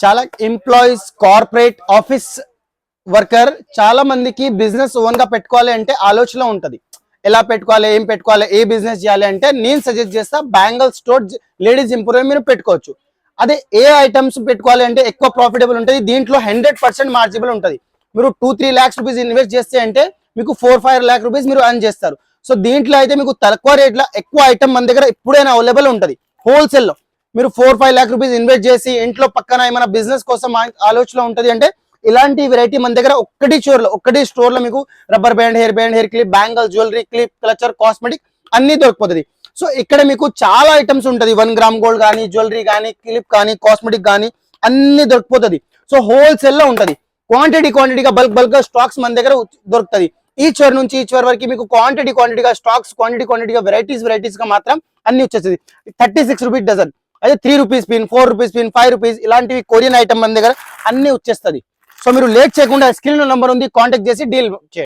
చాలా employees, corporate office worker చాలా మందికి బిజినెస్ ఓన్ గా పెట్టుకోవాలి అంటే ఆలోచన ఉంటది. ఎలా పెట్టుకోవాలి, ఏం పెట్టుకోవాలి, ఏ బిజినెస్ చేయాలి అంటే నేను సజెస్ట్ చేస్తా బ్యాంగిల్ స్టోర్, లేడీస్ ఎంపోరియం మీరు పెట్టుకోవచ్చు. అదే ఏ ఐటమ్స్ పెట్టుకోవాలి అంటే ఎక్కువ ప్రాఫిటబుల్ ఉంటుంది. దీంట్లో 100% మార్జిబుల్ ఉంటుంది. మీరు 2-3 lakhs రూపీస్ ఇన్వెస్ట్ చేస్తే అంటే మీకు 4-5 lakh రూపీస్ మీరు అర్న్ చేస్తారు. సో దీంట్లో అయితే మీకు తక్కువ రేట్లో ఎక్కువ ఐటమ్ మన దగ్గర ఎప్పుడైనా అవైలబుల్ ఉంటుంది. హోల్సేల్ లో మీరు 4-5 lakh రూపీస్ ఇన్వెస్ట్ చేసి ఇంట్లో పక్కన ఏమైనా బిజినెస్ కోసం ఆలోచన ఉంటుంది అంటే ఇలాంటి వెరైటీ మన దగ్గర ఒక్కటి స్టోర్ లో మీకు rubber band, hair clip, bangle, jewellery, clip, clutcher, cosmetic అన్ని దొరికిపోతుంది. సో ఇక్కడ మీకు చాలా ఐటమ్స్ ఉంటుంది. 1 gram గోల్డ్ కానీ, జ్యువెలరీ కానీ, క్లిప్ కానీ, కాస్మెటిక్ కానీ అన్ని దొరికిపోతుంది. సో హోల్సేల్ లో ఉంటుంది. క్వాంటిటీగా బల్క్ గా స్టాక్స్ మన దగ్గర దొరుకుతుంది. ఈచ్ వర్ నుంచి ఈచ్ వర్ వరకు మీకు క్వాంటిటీగా స్టాక్స్, క్వాంటిటీగా వెరైటీస్ గా మాత్రం అన్ని వచ్చేస్తుంది. 36 రూపీస్ డజన్, అదే 3 rupees pin, 4 rupees pin, 5 rupees ఇలాంటివి కొరియన్ ఐటమ్ మన దగ్గర అన్ని వచ్చేస్తుంది. సో మీరు లేట్ చేయకుండా స్క్రీన్ నంబర్ ఉంది, కాంటాక్ట్ చేసి డీల్ చేయండి.